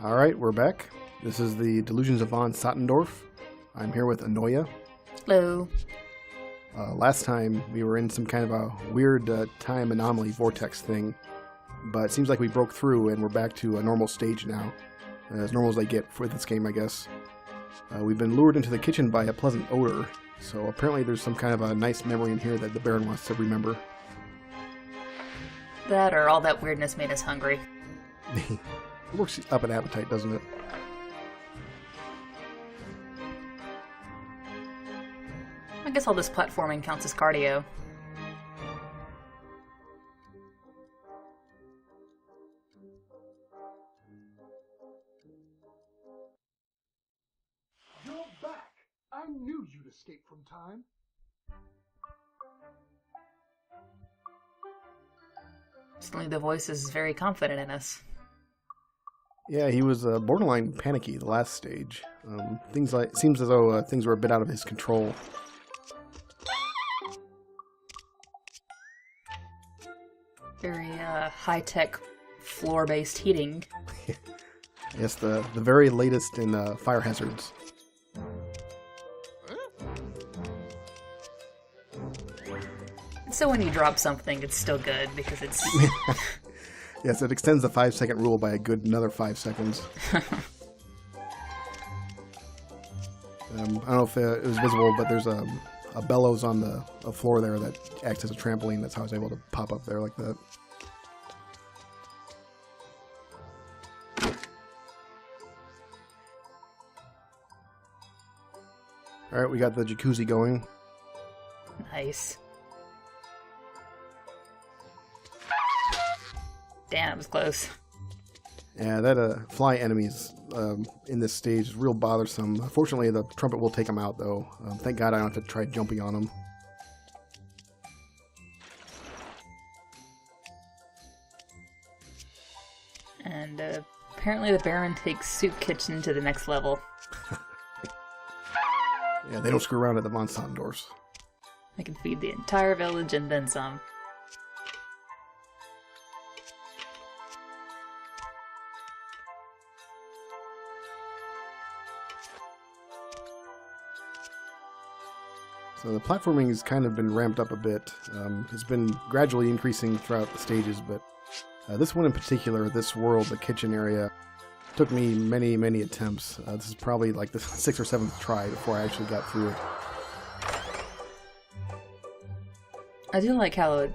Alright, we're back. This is the Delusions of von Sottendorff. I'm here with Anoya. Hello. Last time we were in some kind of a weird time anomaly vortex thing, but it seems like we broke through and we're back to a normal stage now. As normal as they get for this game, I guess. We've been lured into the kitchen by a pleasant odor, so apparently there's some kind of a nice memory in here that the Baron wants to remember. That or all that weirdness made us hungry. It works up an appetite, doesn't it? I guess all this platforming counts as cardio. You're back! I knew you'd escape from time. Suddenly the voice is very confident in us. Yeah, he was borderline panicky the last stage. Seems as though things were a bit out of his control. Very high-tech floor-based heating. Yes, the very latest in fire hazards. So when you drop something, it's still good because it's... Yes, it extends the 5-second rule by a good another 5 seconds. I don't know if it was visible, but there's a bellows on the floor there that acts as a trampoline. That's how I was able to pop up there like that. Alright, we got the jacuzzi going. Nice. Damn, it was close. Yeah, that fly enemies in this stage is real bothersome. Fortunately, the trumpet will take them out, though. Thank God I don't have to try jumping on them. And apparently the Baron takes Soup Kitchen to the next level. Yeah, they don't screw around at the von Sottendorffs. I can feed the entire village and then some. So the platforming has kind of been ramped up a bit. It's been gradually increasing throughout the stages, but this one in particular, this world, the kitchen area, took me many, many attempts. This is probably like the 6th or 7th try before I actually got through it. I do like how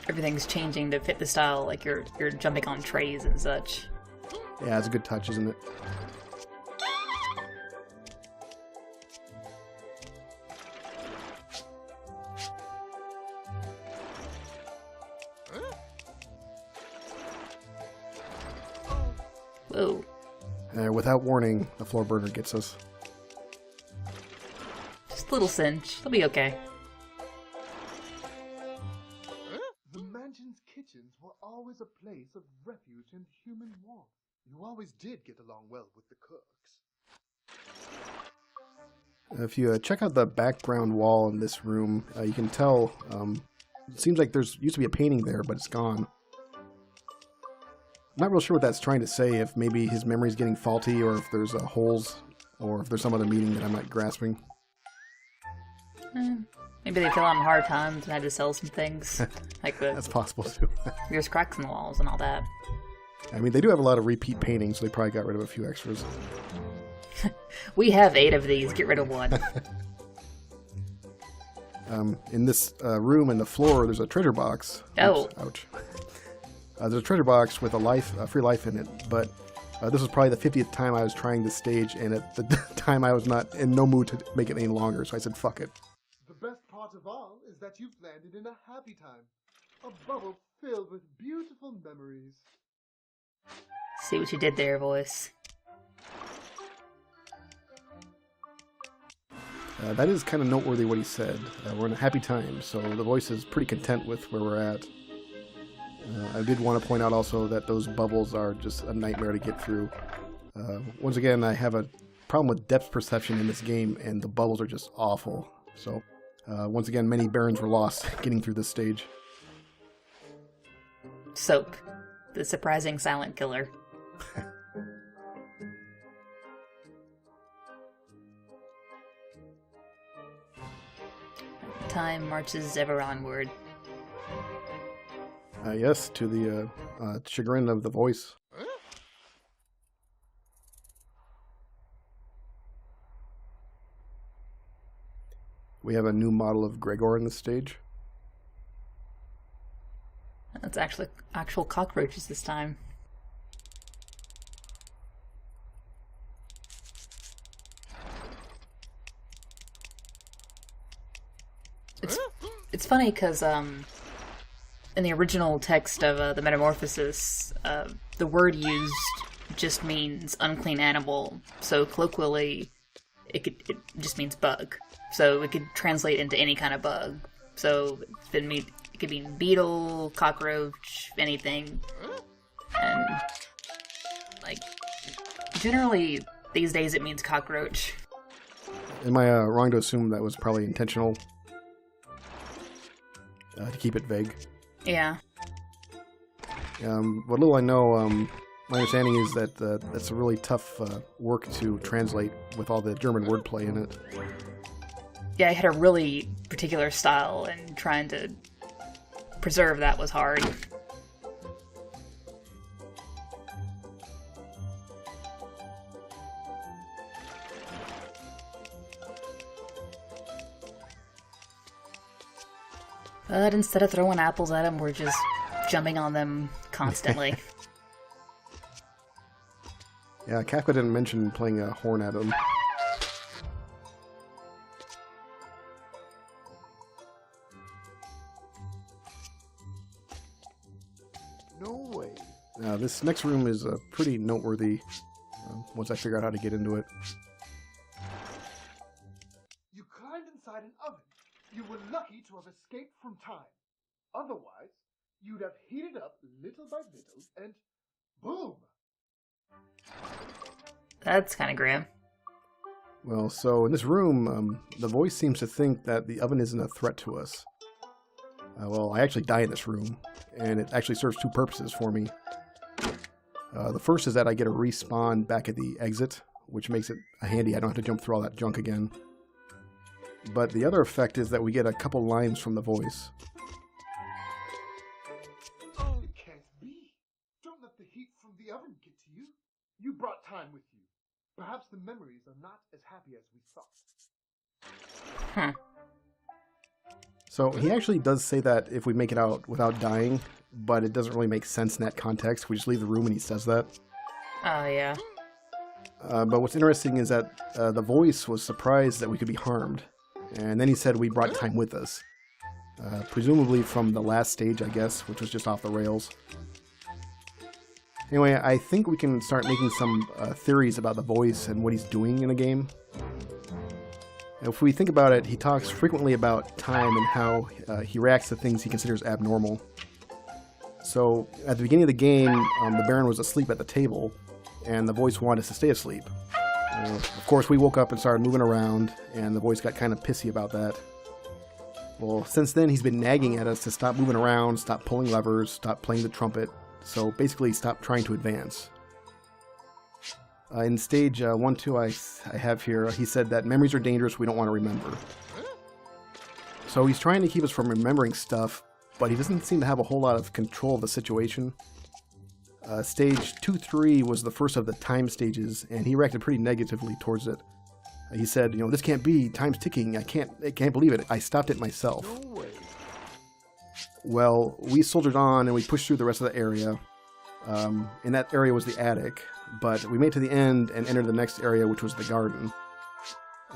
everything's changing to fit the style, like you're jumping on trays and such. Yeah, it's a good touch, isn't it? Whoa. Without warning, the floor burner gets us. Just a little cinch. It'll be okay. The mansion's kitchens were always a place of refuge and human warmth. You always did get along well with the cooks. If you check out the background wall in this room, you can tell it seems like there's used to be a painting there, but it's gone. I'm not real sure what that's trying to say, if maybe his memory's getting faulty, or if there's holes, or if there's some other meaning that I'm not grasping. Maybe they fell on hard times and had to sell some things. Like That's possible, too. there's cracks in the walls and all that. I mean, they do have a lot of repeat paintings, so they probably got rid of a few extras. We have 8 of these. Get rid of one. In this room, in the floor, there's a treasure box. Oh. Oops, ouch. There's a treasure box with a free life in it, but this was probably the 50th time I was trying this stage, and at the time I was not in no mood to make it any longer, so I said, fuck it. The best part of all is that you've landed in a happy time. A bubble filled with beautiful memories. See what you did there, voice. That is kind of noteworthy what he said. We're in a happy time, so the voice is pretty content with where we're at. I did want to point out also that those bubbles are just a nightmare to get through. Once again, I have a problem with depth perception in this game, and the bubbles are just awful. So, once again, many Barons were lost getting through this stage. Soap, the surprising silent killer. time marches ever onward. Yes, to the chagrin of the voice. We have a new model of Gregor in this stage. That's actually actual cockroaches this time. It's funny because in the original text of the Metamorphosis, the word used just means unclean animal. So colloquially, it just means bug. So it could translate into any kind of bug. So it could mean beetle, cockroach, anything. And like generally these days it means cockroach. Am I wrong to assume that was probably intentional? To keep it vague. Yeah. What little I know, my understanding is that that's a really tough work to translate with all the German wordplay in it. Yeah, I had a really particular style, and trying to preserve that was hard. But instead of throwing apples at them, we're just jumping on them constantly. Yeah, Kafka didn't mention playing a horn at him. No way. This next room is pretty noteworthy once I figure out how to get into it. You climbed inside an oven. You were lucky to have escaped from time. Otherwise, you'd have heated up little by little and boom! That's kind of grim. Well, so in this room, the voice seems to think that the oven isn't a threat to us. Well, I actually die in this room, and it actually serves two purposes for me. The first is that I get a respawn back at the exit, which makes it handy. I don't have to jump through all that junk again. But the other effect is that we get a couple lines from the voice. Oh, it can't be. Don't let the heat from the oven get to you. You brought time with you. Perhaps the memories are not as happy as we thought. Huh. So he actually does say that if we make it out without dying, but it doesn't really make sense in that context. We just leave the room and he says that. Oh, yeah. But what's interesting is that the voice was surprised that we could be harmed. And then he said we brought time with us. Presumably from the last stage, I guess, which was just off the rails. Anyway, I think we can start making some theories about the voice and what he's doing in the game. If we think about it, he talks frequently about time and how he reacts to things he considers abnormal. So, at the beginning of the game, the Baron was asleep at the table, and the voice wanted us to stay asleep. Of course, we woke up and started moving around, and the voice got kind of pissy about that. Well, since then, he's been nagging at us to stop moving around, stop pulling levers, stop playing the trumpet, so basically stop trying to advance. In stage 1-2 I have here, he said that memories are dangerous, we don't want to remember. So he's trying to keep us from remembering stuff, but he doesn't seem to have a whole lot of control of the situation. Stage 2-3 was the first of the time stages, and he reacted pretty negatively towards it. He said, this can't be, time's ticking, I can't believe it, I stopped it myself. No way. Well, we soldiered on and we pushed through the rest of the area. And that area was the attic, but we made it to the end and entered the next area, which was the garden.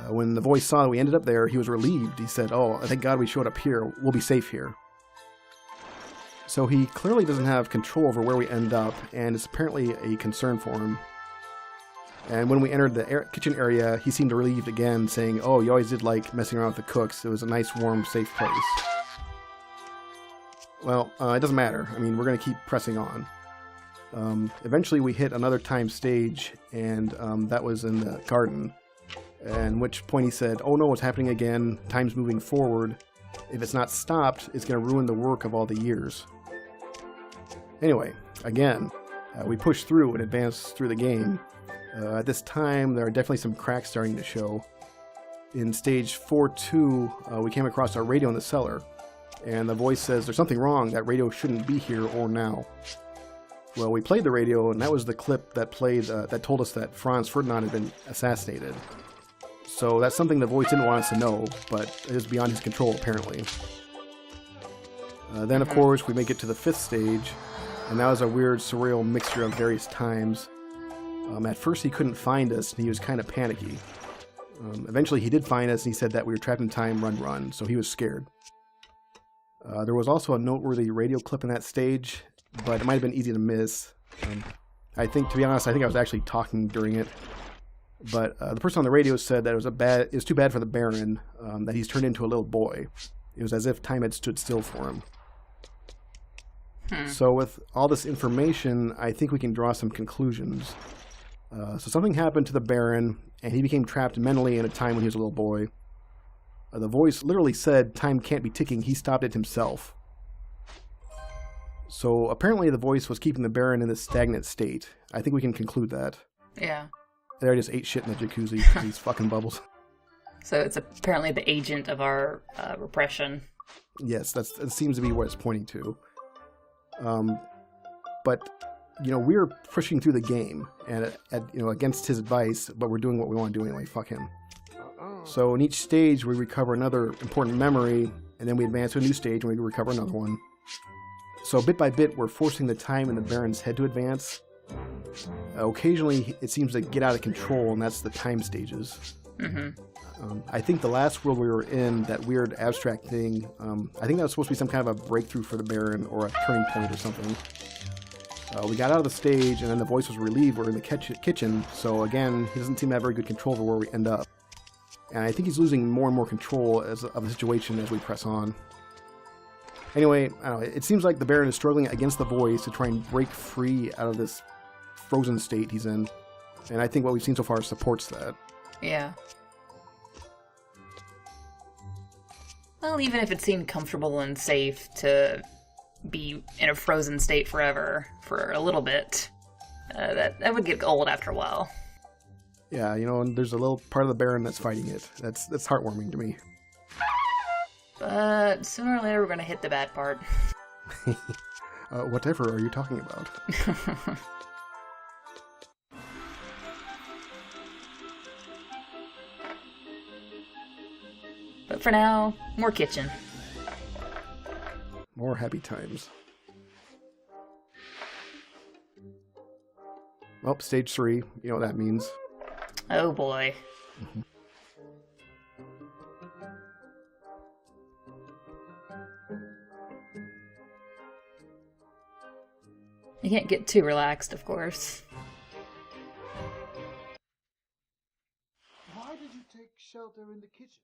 When the voice saw that we ended up there, he was relieved. He said, "Oh, thank God we showed up here. We'll be safe here." So he clearly doesn't have control over where we end up, and it's apparently a concern for him. And when we entered the kitchen area, he seemed relieved again, saying, "Oh, you always did like messing around with the cooks. It was a nice, warm, safe place." Well, it doesn't matter. I mean, we're going to keep pressing on. Eventually we hit another time stage, and that was in the garden. At which point he said, "Oh no, it's happening again. Time's moving forward. If it's not stopped, it's going to ruin the work of all the years." Anyway, again, we pushed through and advanced through the game. At this time, there are definitely some cracks starting to show. in stage 4-2, we came across our radio in the cellar, and the voice says, "There's something wrong. That radio shouldn't be here or now." Well, we played the radio, and that was the clip that played that told us that Franz Ferdinand had been assassinated. So that's something the voice didn't want us to know, but it is beyond his control, apparently. Then, of course, we make it to the 5th stage, and that was a weird, surreal mixture of various times. At first, he couldn't find us, and he was kind of panicky. Eventually, he did find us, and he said that we were trapped in time, run, so he was scared. There was also a noteworthy radio clip in that stage, but it might have been easy to miss. I think, to be honest, I was actually talking during it. But the person on the radio said that it was too bad for the Baron, that he's turned into a little boy. It was as if time had stood still for him. So with all this information, I think we can draw some conclusions. So something happened to the Baron, and he became trapped mentally in a time when he was a little boy. The voice literally said, "Time can't be ticking," he stopped it himself. So apparently the voice was keeping the Baron in this stagnant state. I think we can conclude that. Yeah. There I just ate shit in the jacuzzi, these fucking bubbles. So it's apparently the agent of our repression. Yes, that seems to be what it's pointing to. But, we're pushing through the game, and against his advice, but we're doing what we want to do anyway, fuck him. So in each stage, we recover another important memory, and then we advance to a new stage, and we recover another one. So bit by bit, we're forcing the time in the Baron's head to advance. Occasionally, it seems to get out of control, and that's the time stages. I think the last world we were in, that weird abstract thing, I think that was supposed to be some kind of a breakthrough for the Baron, or a turning point or something. We got out of the stage, and then the voice was relieved we're in the kitchen, so again, he doesn't seem to have very good control over where we end up. And I think he's losing more and more control of the situation as we press on. Anyway, I don't know, it seems like the Baron is struggling against the voice to try and break free out of this frozen state he's in. And I think what we've seen so far supports that. Yeah. Well, even if it seemed comfortable and safe to be in a frozen state forever for a little bit, that would get old after a while. Yeah, and there's a little part of the Baron that's fighting it. That's heartwarming to me. But sooner or later we're going to hit the bad part. Whatever are you talking about? But for now, more kitchen. More happy times. Well, stage 3, you know what that means. Oh boy. You can't get too relaxed, of course. Why did you take shelter in the kitchens?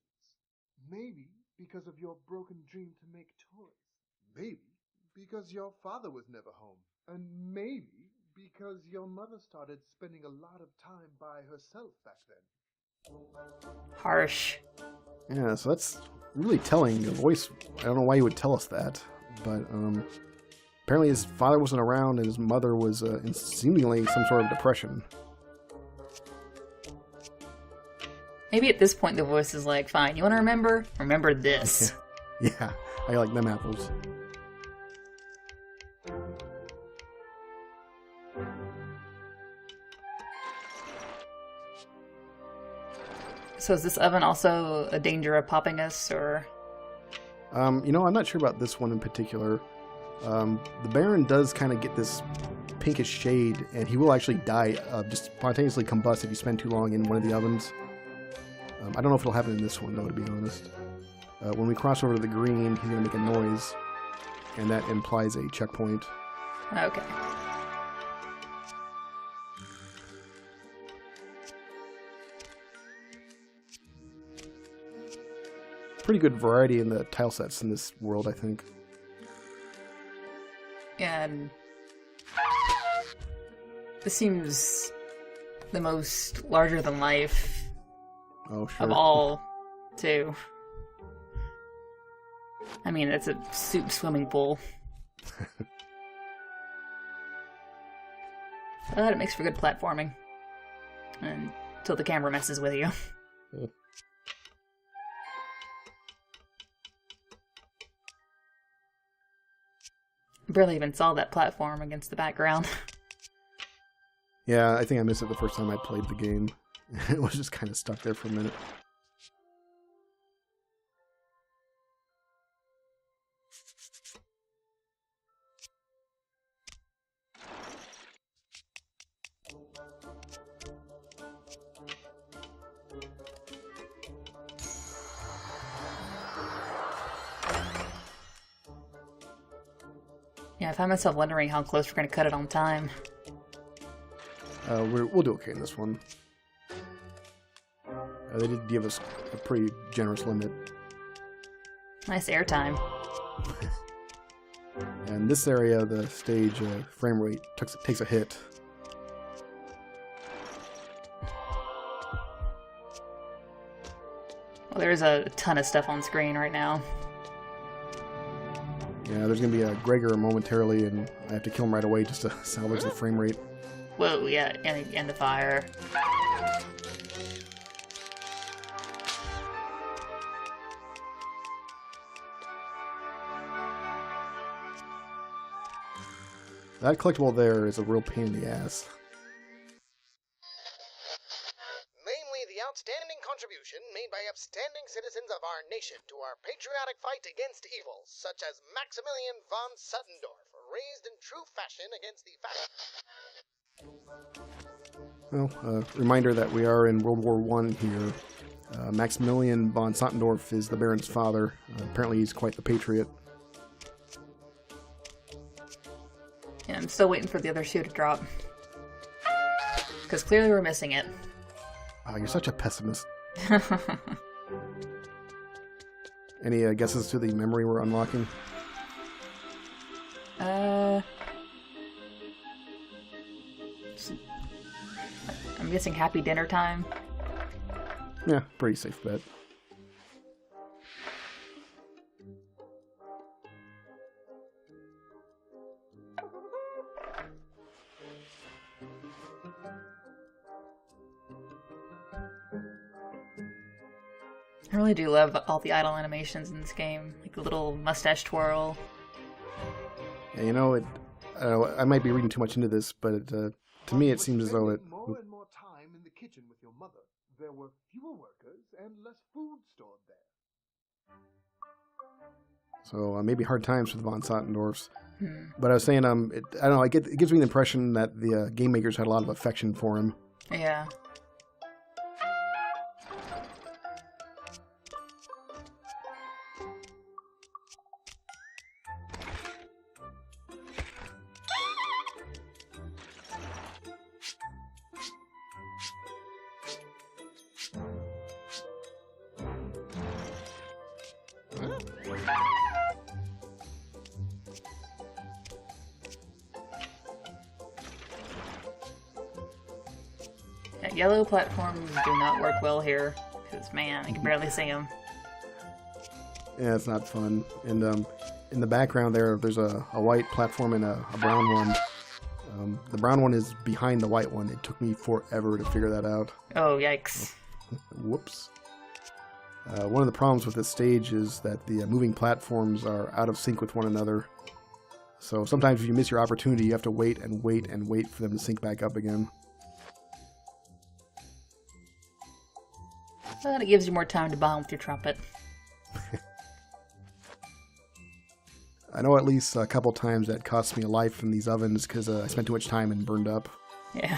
Maybe because of your broken dream to make toys. Maybe because your father was never home. And maybe because your mother started spending a lot of time by herself back then. Harsh. Yeah, so that's really telling. The voice, I don't know why he would tell us that, but apparently his father wasn't around and his mother was in seemingly some sort of depression. Maybe at this point the voice is like, fine, you want to remember? Remember this. Yeah, I like them apples. So is this oven also a danger of popping us, or? I'm not sure about this one in particular. The Baron does kind of get this pinkish shade, and he will actually die, just spontaneously combust if you spend too long in one of the ovens. I don't know if it'll happen in this one, though, to be honest. When we cross over to the green, he's going to make a noise, and that implies a checkpoint. Okay. Pretty good variety in the tile sets in this world, I think. And this seems the most larger-than-life Sure. of all, too. I mean, it's a soup swimming pool. But it makes for good platforming. Until the camera messes with you. barely even saw that platform against the background. Yeah, I think I missed it the first time I played the game. It was just kind of stuck there for a minute. Yeah, I find myself wondering how close we're going to cut it on time. We'll do okay in this one. They did give us a pretty generous limit. Nice airtime. And this area, the stage frame rate takes a hit. Well, there's a ton of stuff on screen right now. Yeah, there's going to be a Gregor momentarily, and I have to kill him right away just to salvage the frame rate. Whoa, yeah, and the fire. That collectible there is a real pain in the ass. Namely, the outstanding contribution made by upstanding citizens of our nation to our patriotic fight against evil, such as Maximilian von Sottendorff, raised in true fashion against the Well, reminder that we are in World War I here. Maximilian von Sottendorff is the Baron's father. Apparently he's quite the patriot. Yeah, I'm still waiting for the other shoe to drop. Because clearly we're missing it. Oh, you're such a pessimist. Any guesses to the memory we're unlocking? I'm guessing happy dinner time. Yeah, pretty safe bet. I really do love all the idle animations in this game. Like the little mustache twirl. Yeah, you know, I might be reading too much into this, but to me it seems as though it... More and more time in the kitchen with your mother. There were fewer workers and less food stored there. So maybe hard times for the von Sottendorfs. But I was saying, I don't know, it gives me the impression that the game makers had a lot of affection for him. Yeah. Yeah, yellow platforms do not work well here. Because, man, I can barely see them. Yeah, it's not fun. And in the background there's a white platform and a brown one. The brown one is behind the white one. It took me forever to figure that out. Oh, yikes. Whoops. One of the problems with this stage is that the moving platforms are out of sync with one another. So sometimes if you miss your opportunity, you have to wait and wait and wait for them to sync back up again. But it gives you more time to bomb with your trumpet. I know at least a couple times that cost me a life in these ovens because I spent too much time and burned up. Yeah.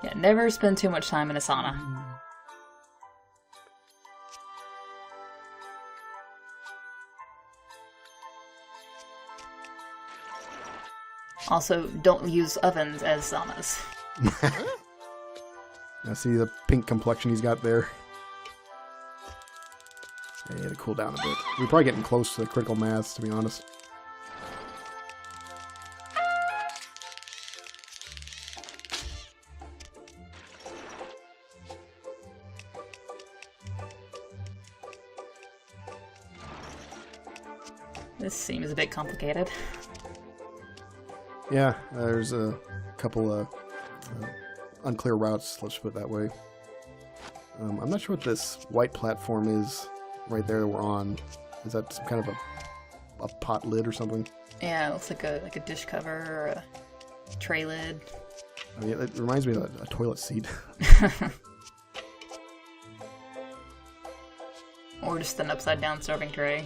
Yeah, never spend too much time in a sauna. Also, don't use ovens as saunas. I see the pink complexion he's got there. Yeah, he had to cool down a bit. We're probably getting close to the critical mass, to be honest. This seems a bit complicated. Yeah, there's a couple of unclear routes, let's put it that way. I'm not sure what this white platform is right there that we're on. Is that some kind of a a pot lid or something. Yeah, it looks like a dish cover or a tray lid. I mean, it reminds me of a toilet seat. Or just an upside down serving tray.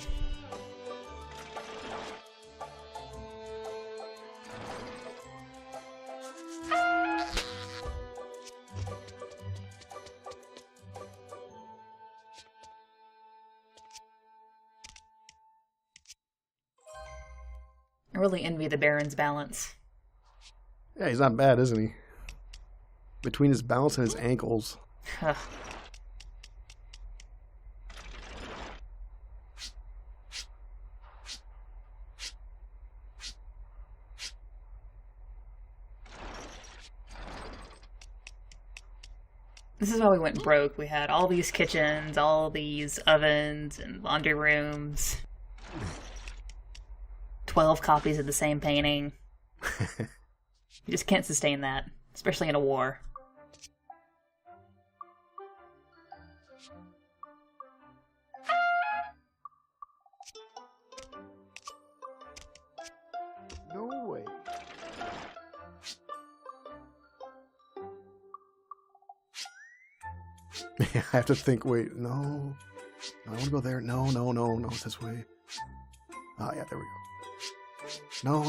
I really envy the Baron's balance. Yeah, he's not bad, isn't he? Between his balance and his ankles. Ugh. This is why we went broke. We had all these kitchens, all these ovens and laundry rooms. 12 copies of the same painting. You just can't sustain that, especially in a war. No way. I have to think, wait, no. I want to go there. No, it's this way. Ah, yeah, there we go. No.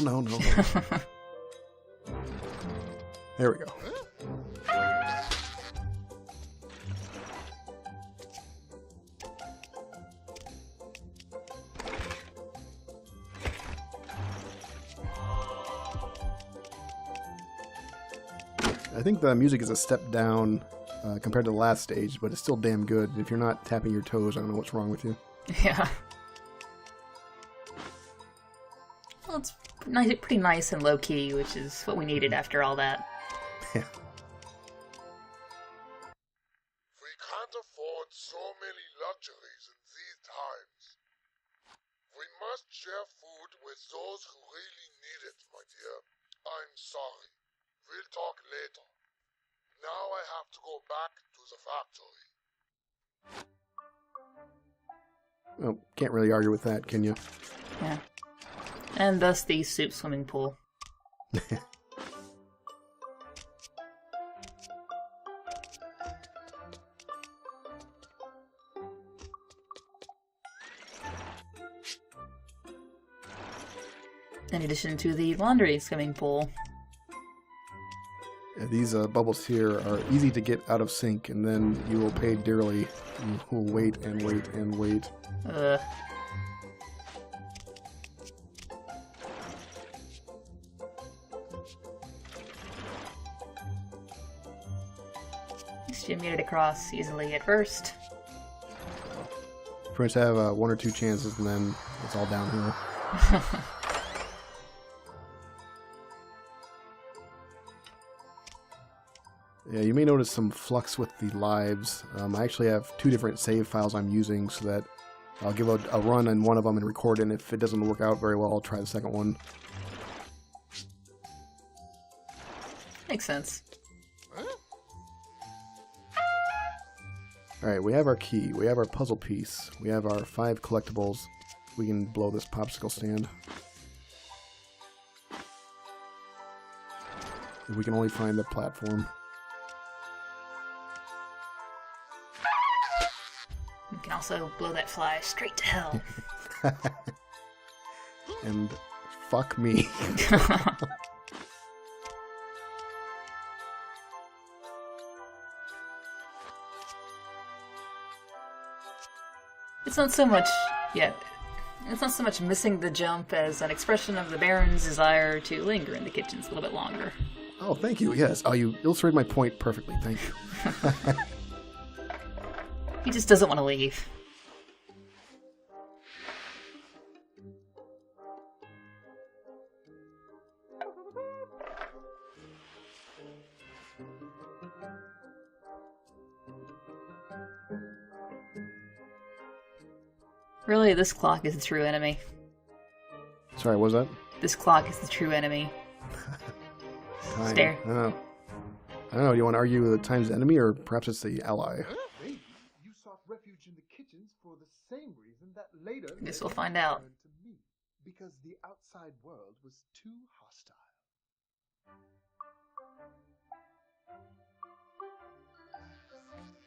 There we go. I think the music is a step down compared to the last stage, but it's still damn good. If you're not tapping your toes, I don't know what's wrong with you. Yeah. Well, it's pretty nice and low-key, which is what we needed after all that. Yeah. We can't afford so many luxuries in these times. We must share food with those who really need it, my dear. I'm sorry. We'll talk later. Now I have to go back to the factory. Well, can't really argue with that, can you? Yeah. And thus the soup swimming pool. In addition to the laundry swimming pool. These bubbles here are easy to get out of sync, and then you will pay dearly. You will wait and wait and wait. At least you made it across easily at first. Pretty much have one or two chances, and then it's all downhill. Yeah, you may notice some flux with the lives. I actually have two different save files I'm using, so that I'll give a run on one of them and record it, and if it doesn't work out very well, I'll try the second one. Makes sense. Alright, we have our key, we have our puzzle piece, we have our 5 collectibles. We can blow this popsicle stand. If we can only find the platform. You can also blow that fly straight to hell. And fuck me. It's not so much, it's not so much missing the jump as an expression of the Baron's desire to linger in the kitchens a little bit longer. Oh, thank you, yes. Oh, you illustrated my point perfectly, thank you. He just doesn't want to leave. Really, this clock is the true enemy. Sorry, what was that? This clock is the true enemy. Time. Stare. I don't know, do you want to argue the time's enemy, or perhaps it's the ally? Maybe you sought refuge in the kitchens for the same reason that later Guess we'll find out. turned to me. outside world was too hostile.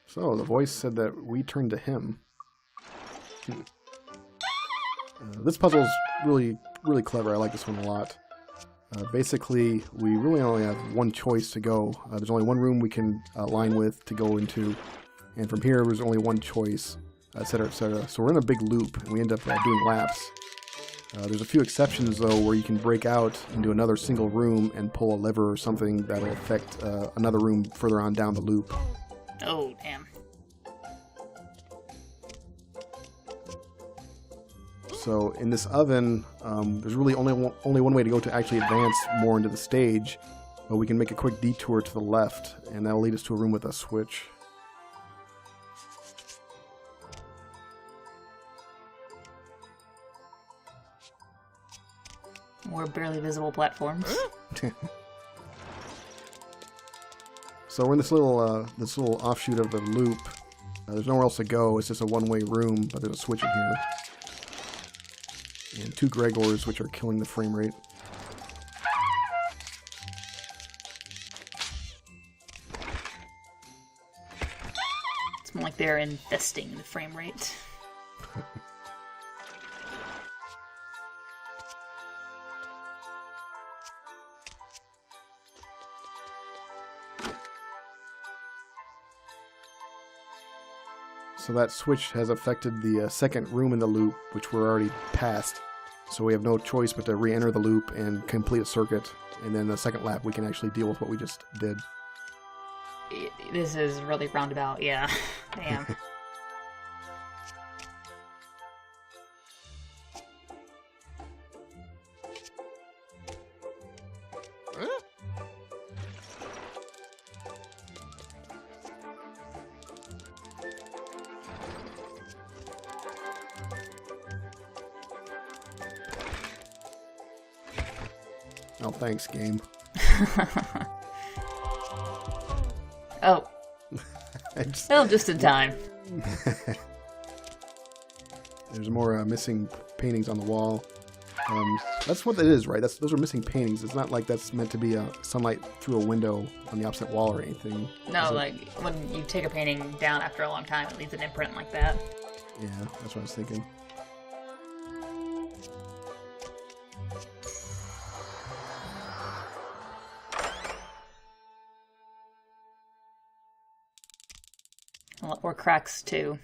So the voice said that we turned to him. This puzzle's really clever. I like this one a lot. Basically, we really only have one choice to go. There's only one room we can line with to go into, and from here there's only one choice, etc., etc. So we're in a big loop, and we end up doing laps. There's a few exceptions, though, where you can break out into another single room and pull a lever or something that'll affect another room further on down the loop. Oh, damn. So in this oven, there's really only one way to go to actually advance more into the stage, but we can make a quick detour to the left, and that'll lead us to a room with a switch. More barely visible platforms. So we're in this little offshoot of the loop. There's nowhere else to go. It's just a one-way room, but there's a switch in here. And 2 Gregors, which are killing the frame rate. It's more like they're investing in the frame rate. So that switch has affected the second room in the loop, which we're already past. So we have no choice but to re-enter the loop and complete a circuit. And then the second lap, we can actually deal with what we just did. This is really roundabout, yeah. Damn. Oh, thanks, game. Oh. Just... Well, just in time. There's more missing paintings on the wall. That's what it is, right? Those are missing paintings. It's not like that's meant to be sunlight through a window on the opposite wall or anything. No, like when you take a painting down after a long time, it leaves an imprint like that. Yeah, that's what I was thinking. A lot more cracks, too.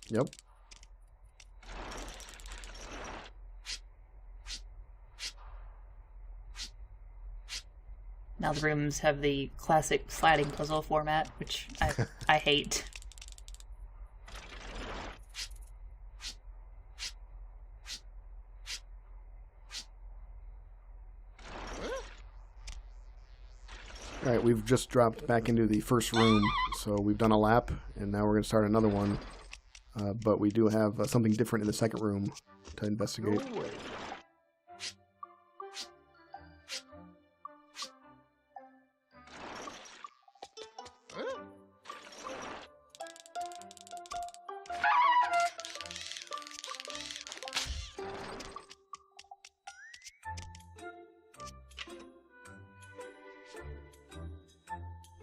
Yep. Now the rooms have the classic sliding puzzle format, which I hate. Alright, we've just dropped back into the first room, so we've done a lap, and now we're going to start another one. But we do have something different in the second room to investigate. No way.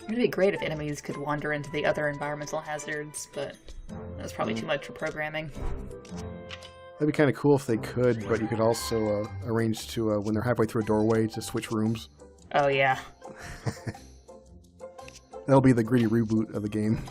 It'd be great if enemies could wander into the other environmental hazards, but that's probably too much for programming. That'd be kind of cool if they could, but you could also arrange to, when they're halfway through a doorway, to switch rooms. Oh, yeah. That'll be the gritty reboot of the game.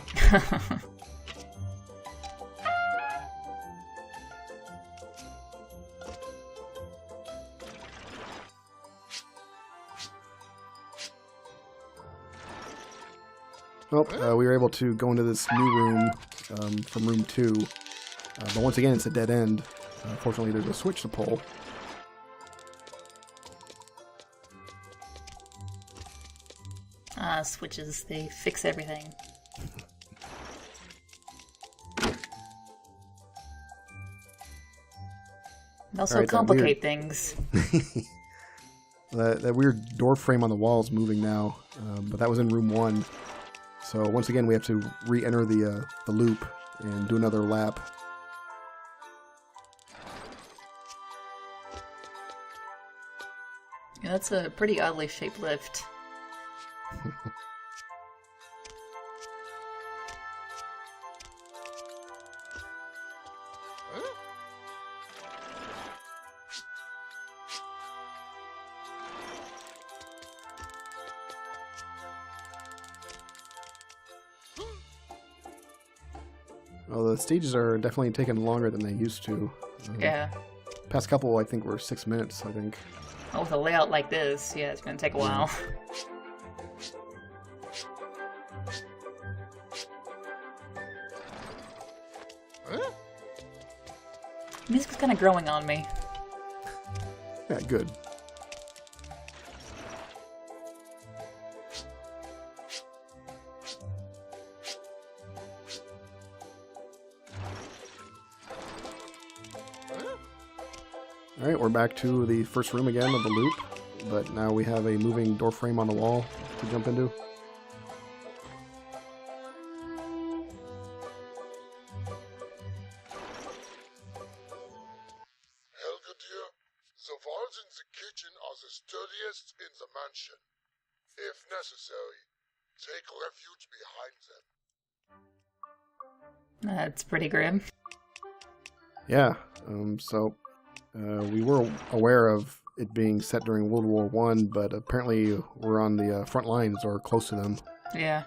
Well, we were able to go into this new room from room 2, but once again it's a dead end. Fortunately, there's a switch to pull. Switches, they fix everything. They also Alright, complicate things. That weird door frame on the wall is moving now, but that was in room 1. So once again, we have to re-enter the loop and do another lap. Yeah, that's a pretty oddly shaped lift. Well, the stages are definitely taking longer than they used to. Yeah. Past couple, I think, were 6 minutes, I think. Oh, with a layout like this, yeah, it's gonna take a while. Music's kind of growing on me. Yeah, good. Alright, we're back to the first room again of the loop, but now we have a moving door frame on the wall to jump into. Helga dear, the walls in the kitchen are the sturdiest in the mansion. If necessary, take refuge behind them. That's pretty grim. Yeah, we were aware of it being set during World War One, but apparently we're on the front lines or close to them. Yeah.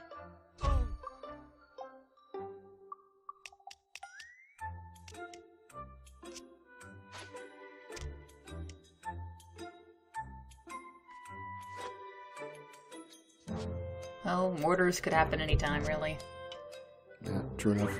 Well, mortars could happen anytime, really. Yeah, true enough.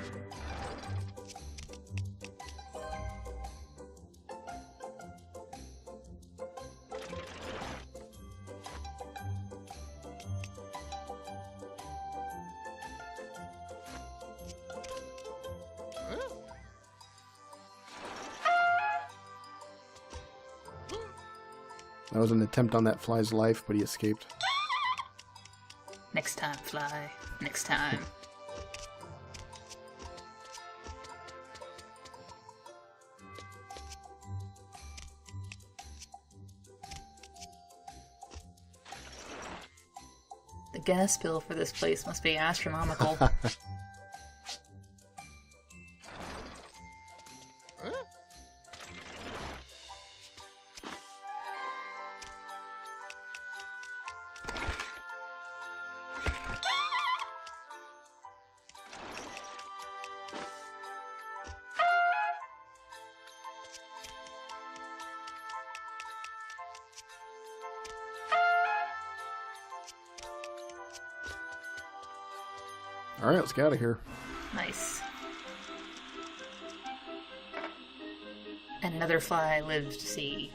That was an attempt on that fly's life, but he escaped. Next time, fly. Next time. The gas bill for this place must be astronomical. Alright, let's get out of here. Nice. And another fly lives to see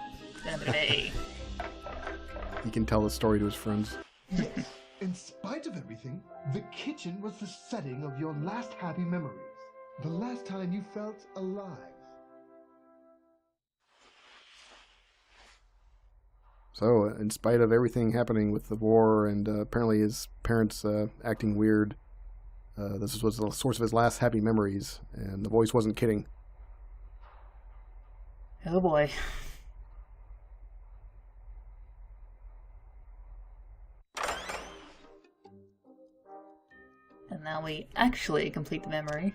another day. He can tell the story to his friends. Yes, in spite of everything, the kitchen was the setting of your last happy memories. The last time you felt alive. So, in spite of everything happening with the war and apparently his parents acting weird, this was the source of his last happy memories, and the voice wasn't kidding. Oh boy. And now we actually complete the memory.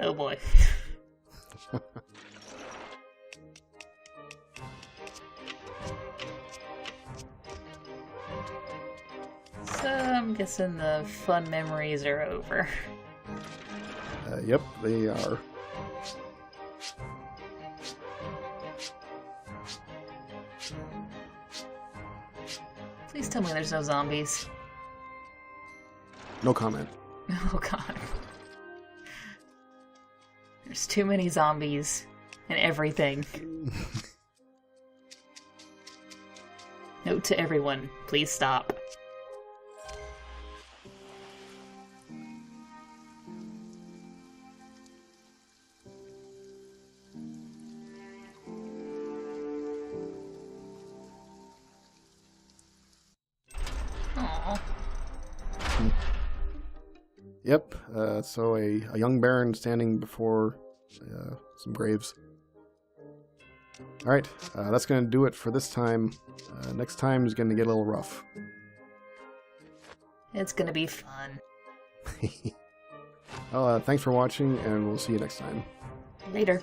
Oh boy. So I'm guessing the fun memories are over. Yep, they are. Please tell me there's no zombies. No comment. Oh god. There's too many zombies and everything. Note to everyone, please stop. Yep. So a young baron standing before some graves. All right, that's going to do it for this time. Next time is going to get a little rough. It's gonna be fun. Well, thanks for watching, and we'll see you next time. Later.